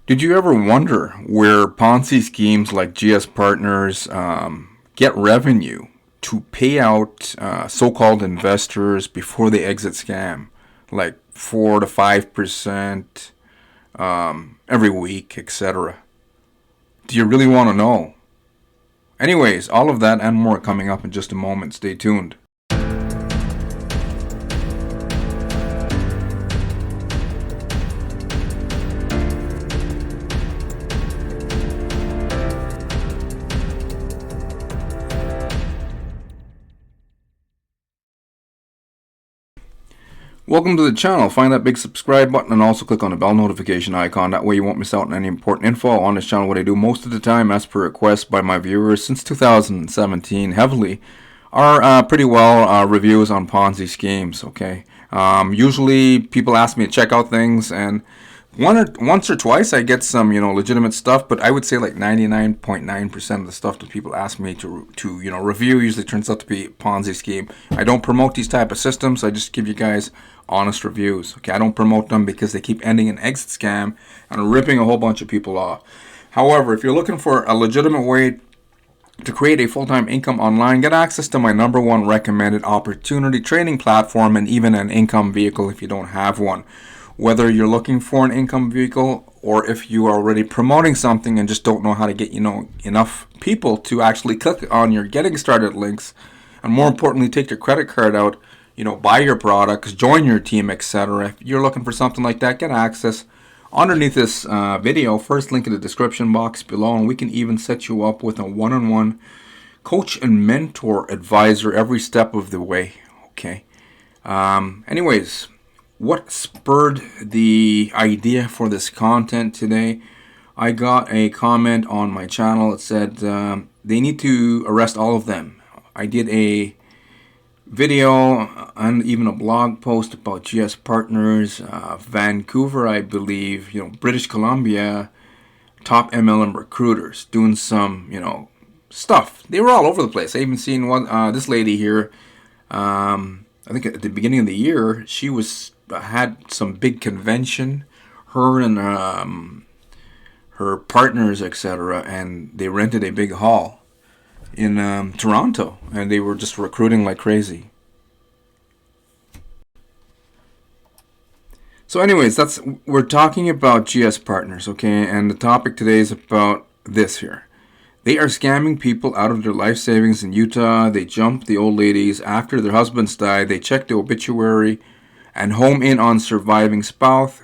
Did you ever wonder where Ponzi schemes like GS Partners get revenue to pay out so-called investors before they exit scam, like 4 to 5% every week, etc.? Do you really want to know? Anyways, all of that and more coming up in just a moment. Stay tuned. Welcome to the channel. Find that big subscribe button and also click on the bell notification icon. That way you won't miss out on any important info on this channel. What I do most of the time, as per request by my viewers since 2017, heavily, are pretty well reviews on Ponzi schemes. Okay. Usually people ask me to check out things, and once or twice I get some legitimate stuff, but I would say like 99.9% of the stuff that people ask me to review usually turns out to be Ponzi scheme. I don't promote these type of systems. I just give you guys honest reviews. Okay, I don't promote them because they keep ending in exit scam and ripping a whole bunch of people off. However, if you're looking for a legitimate way to create a full-time income online, get access to my #1 recommended opportunity trading platform and even an income vehicle if you don't have one. Whether you're looking for an income vehicle or if you are already promoting something and just don't know how to get enough people to actually click on your getting started links, and more importantly take your credit card out, buy your products, join your team, etc. If you're looking for something like that, get access underneath this video. First link in the description box below, and we can even set you up with a one-on-one coach and mentor advisor every step of the way. Okay. Anyways, what spurred the idea for this content today? I got a comment on my channel. It said they need to arrest all of them. I did a video and even a blog post about GS Partners, Vancouver, I believe, British Columbia, top MLM recruiters doing some, stuff. They were all over the place. I even seen one, this lady here, I think at the beginning of the year, she had some big convention, her and her partners, etc., and they rented a big hall in Toronto, and they were just recruiting like crazy. So anyways, we're talking about GS Partners, okay? And the topic today is about this here. They are scamming people out of their life savings in Utah. They jumped the old ladies after their husbands died. They checked the obituary and home in on surviving spouse.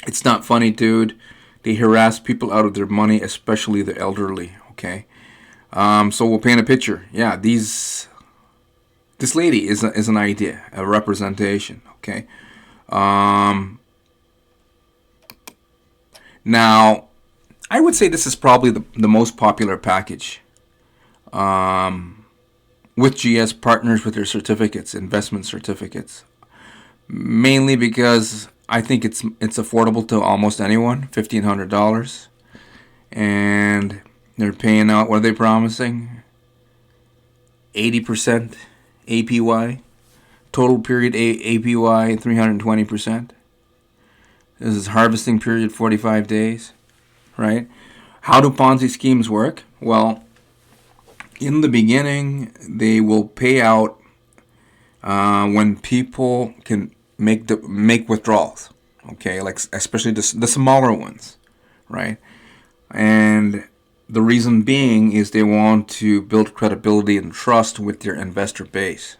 It's not funny, dude. They harass people out of their money, especially the elderly, okay? So we'll paint a picture. Yeah, this lady is an idea, a representation. Okay. Now, I would say this is probably the most popular package with GS Partners with their certificates, investment certificates. Mainly because I think it's affordable to almost anyone, $1,500, and they're paying out, what are they promising? 80% APY. Total period APY 320%. This is harvesting period 45 days. Right? How do Ponzi schemes work? Well, in the beginning, they will pay out when people can make withdrawals. Okay, like especially the smaller ones, right? And the reason being is they want to build credibility and trust with their investor base.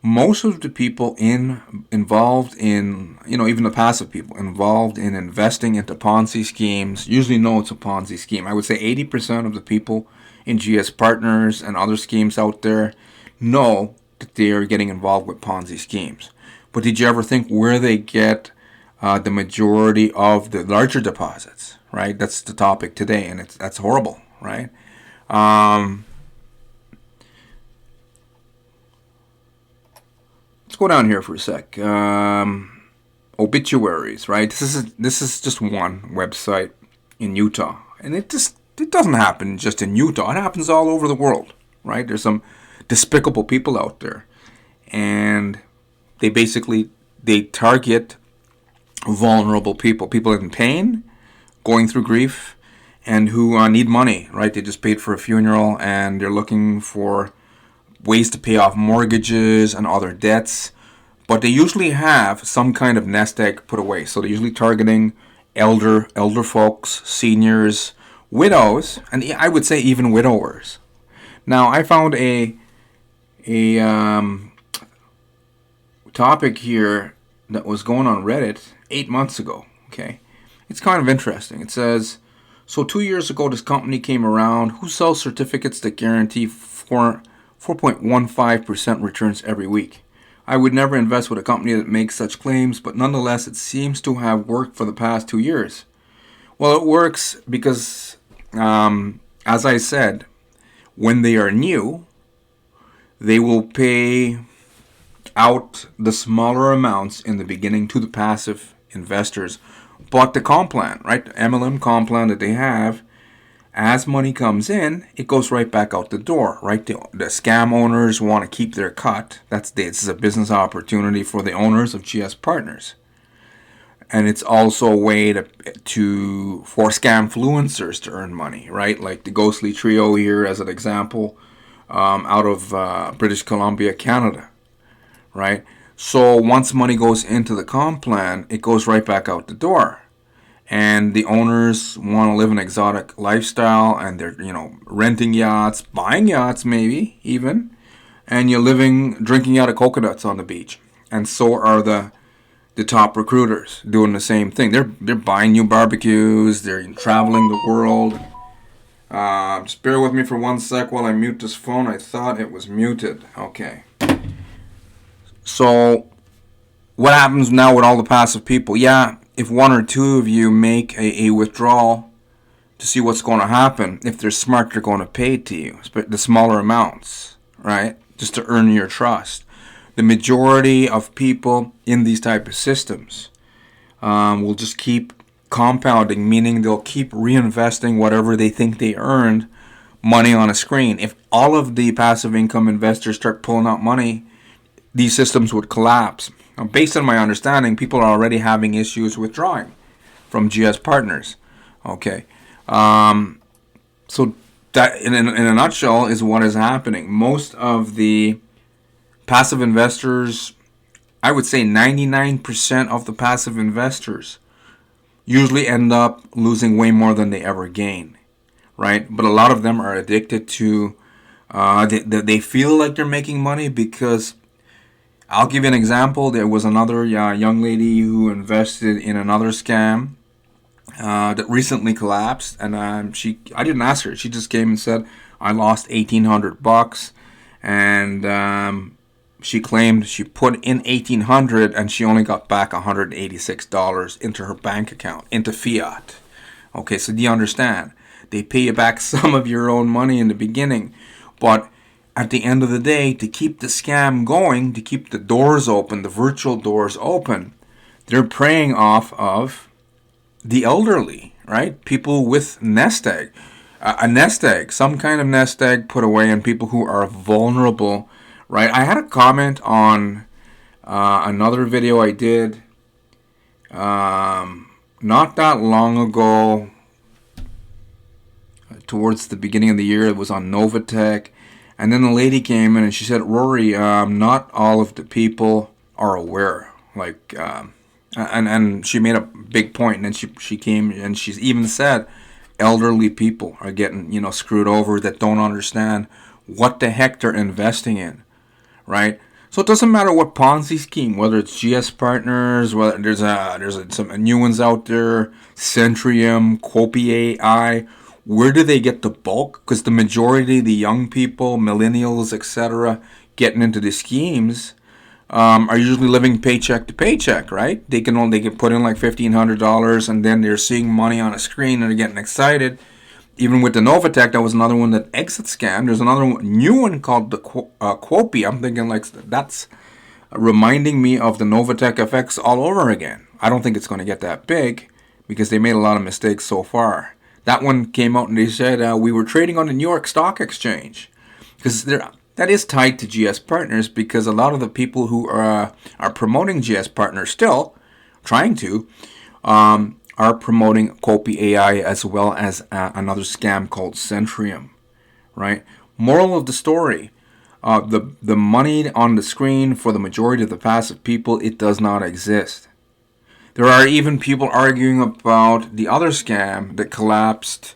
Most of the people involved in, even the passive people involved in investing into Ponzi schemes usually know it's a Ponzi scheme. I would say 80% of the people in GS Partners and other schemes out there know that they are getting involved with Ponzi schemes. But did you ever think where they get the majority of the larger deposits? Right? That's the topic today, and that's horrible, right? Let's go down here for a sec. Obituaries, right? This is just one website in Utah, and it doesn't happen just in Utah. It happens all over the world, right? There's some despicable people out there, and they target vulnerable people, people in pain, going through grief, and who need money, right? They just paid for a funeral and they're looking for ways to pay off mortgages and other debts. But they usually have some kind of nest egg put away. So they're usually targeting elder folks, seniors, widows, and I would say even widowers. Now, I found a topic here that was going on Reddit 8 months ago. Okay, it's kind of interesting. It says, so 2 years ago, this company came around who sells certificates that guarantee 4.15% returns every week. I would never invest with a company that makes such claims, but nonetheless, it seems to have worked for the past 2 years. Well, it works because, as I said, when they are new, they will pay out the smaller amounts in the beginning to the passive investors. But the comp plan, right, MLM comp plan that they have, as money comes in, it goes right back out the door, right? The scam owners want to keep their cut. This is a business opportunity for the owners of GS Partners. And it's also a way for scamfluencers to earn money, right? Like the Ghostly Trio here as an example, out of British Columbia, Canada, right? So once money goes into the comp plan, it goes right back out the door. And the owners want to live an exotic lifestyle, and they're, renting yachts, buying yachts maybe even, and you're drinking out of coconuts on the beach. And so are the top recruiters doing the same thing. They're buying new barbecues, they're traveling the world. Just bear with me for 1 sec while I mute this phone. I thought it was muted. Okay. So what happens now with all the passive people? Yeah, if one or two of you make a withdrawal to see what's going to happen, if they're smart, they're going to pay to you, the smaller amounts, right? Just to earn your trust. The majority of people in these type of systems will just keep compounding, meaning they'll keep reinvesting whatever they think they earned money on a screen. If all of the passive income investors start pulling out money, these systems would collapse. Based on my understanding, people are already having issues withdrawing from GS Partners. Okay, so that in a nutshell is what is happening. Most of the passive investors, I would say 99% of the passive investors usually end up losing way more than they ever gain, right? But a lot of them are addicted to, they feel like they're making money because, I'll give you an example. There was another young lady who invested in another scam that recently collapsed, and I didn't ask her. She just came and said, I lost $1,800, and she claimed she put in $1,800 and she only got back $186 into her bank account, into fiat. Okay, so do you understand? They pay you back some of your own money in the beginning, but at the end of the day, to keep the scam going, to keep the doors open, the virtual doors open, they're preying off of the elderly, right? People with nest egg. A nest egg, some kind of nest egg put away, and people who are vulnerable, right? I had a comment on another video I did not that long ago, towards the beginning of the year. It was on Novatech. And then the lady came in and she said, Rory, not all of the people are aware. Like, and she made a big point. And then she came and she's even said elderly people are getting, screwed over, that don't understand what the heck they're investing in, right? So it doesn't matter what Ponzi scheme, whether it's GS Partners, whether there's some new ones out there, Centrium, Quopi AI. Where do they get the bulk? Because the majority, the young people, millennials, etc., getting into the schemes are usually living paycheck to paycheck, right? They can put in like $1,500, and then they're seeing money on a screen and they're getting excited. Even with the Novatech, that was another one that exit scam. There's another new one called the Quopi. I'm thinking like that's reminding me of the Novatech FX all over again. I don't think it's going to get that big because they made a lot of mistakes so far. That one came out and they said we were trading on the New York Stock Exchange, because that is tied to GS Partners, because a lot of the people who are promoting GS Partners still trying to, are promoting Copy AI as well as another scam called Centrium, right? Moral of the story, the money on the screen for the majority of the passive people, it does not exist. There are even people arguing about the other scam that collapsed,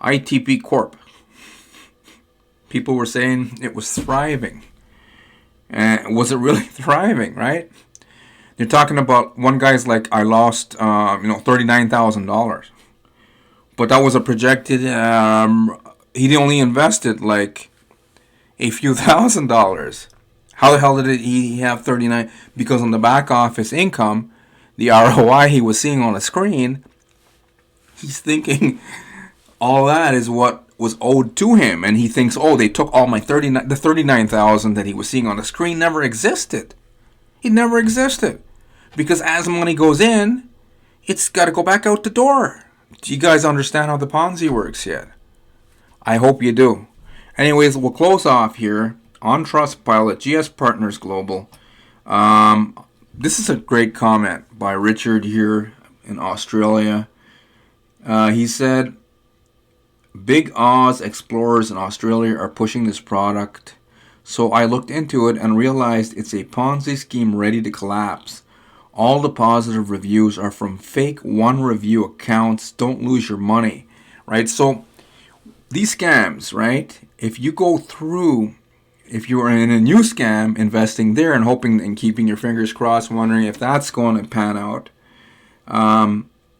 ITP Corp. People were saying it was thriving. And was it really thriving, right? They're talking about one guy's like, I lost, $39,000. But that was a projected, he only invested like a few $1,000s. How the hell did he have 39? Because on the back office income, the ROI he was seeing on the screen, he's thinking all that is what was owed to him, and he thinks, oh, they took all my the 39,000 that he was seeing on the screen never existed. It never existed, because as money goes in, it's got to go back out the door. Do you guys understand how the Ponzi works yet? I hope you do. Anyways, we'll close off here on Trustpilot, GS Partners Global. This is a great comment by Richard here in Australia. He said, Big Oz explorers in Australia are pushing this product, so I looked into it and realized it's a Ponzi scheme ready to collapse. All the positive reviews are from fake one review accounts. Don't lose your money, right? So these scams, right? If you go through, if you're in a new scam, investing there and hoping and keeping your fingers crossed, wondering if that's going to pan out,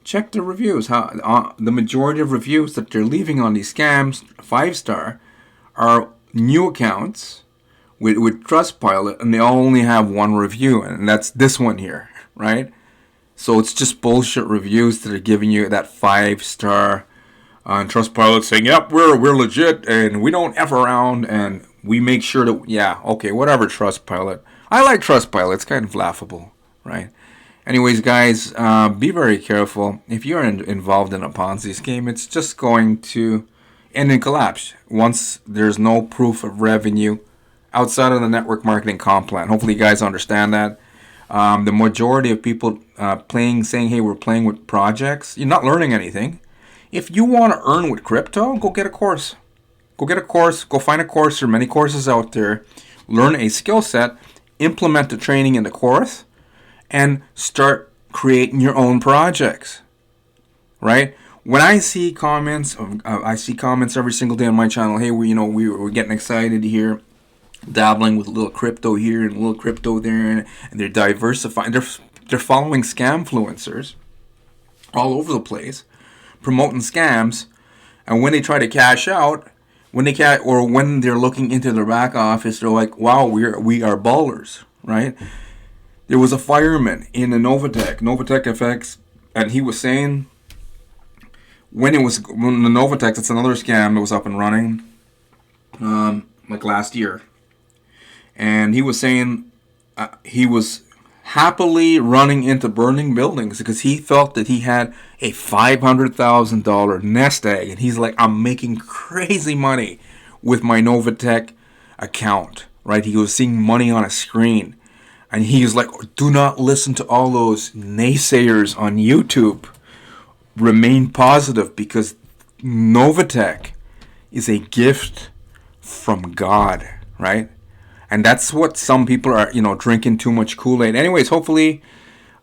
check the reviews. How the majority of reviews that they're leaving on these scams, 5-star, are new accounts with Trustpilot, and they only have one review, and that's this one here, right? So it's just bullshit reviews that are giving you that 5-star on Trustpilot, saying, "Yep, we're legit, and we don't F around, and we make sure that whatever Trustpilot." I like Trustpilot; it's kind of laughable, right? Anyways, guys, be very careful. If you're involved in a Ponzi scheme, it's just going to end in collapse once there's no proof of revenue outside of the network marketing comp plan. Hopefully you guys understand that. The majority of people saying, hey, we're playing with projects, you're not learning anything. If you want to earn with crypto, go get a course. Go get a course. Go find a course. There are many courses out there. Learn a skill set. Implement the training in the course. And start creating your own projects, right? When I see comments, every single day on my channel. Hey, we're getting excited here, dabbling with a little crypto here and a little crypto there, and they're diversifying. They're following scamfluencers all over the place, promoting scams, and when they try to cash out, when they're looking into their back office, they're like, "Wow, we are ballers," right? There was a fireman in the Novatech FX, and he was saying when the Novatech, it's another scam that was up and running, like last year, and he was saying he was happily running into burning buildings because he felt that he had a $500,000 nest egg, and he's like, I'm making crazy money with my Novatech account, right? He was seeing money on a screen. And he's like, do not listen to all those naysayers on YouTube. Remain positive, because Novatech is a gift from God, right? And that's what some people are, drinking too much Kool-Aid. Anyways, hopefully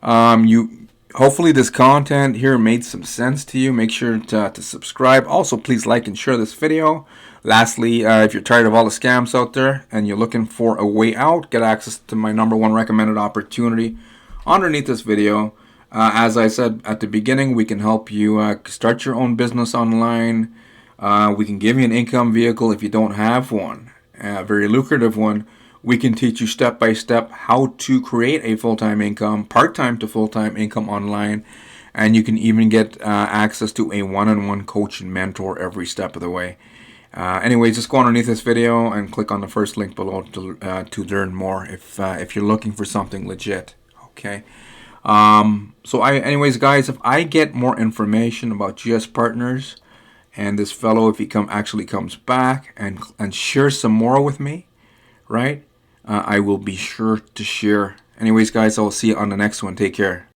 this content here made some sense to you. Make sure to subscribe. Also, please like and share this video. Lastly, if you're tired of all the scams out there and you're looking for a way out, get access to my #1 recommended opportunity underneath this video. As I said at the beginning, we can help you start your own business online. We can give you an income vehicle if you don't have one, a very lucrative one. We can teach you step by step how to create a full-time income, part-time to full-time income online. And you can even get access to a one-on-one coach and mentor every step of the way. Anyways, just go underneath this video and click on the first link below to learn more if you're looking for something legit. Okay. Anyways, guys, if I get more information about GS Partners and this fellow, if he actually comes back and shares some more with me, right? I will be sure to share. Anyways, guys, I'll see you on the next one. Take care.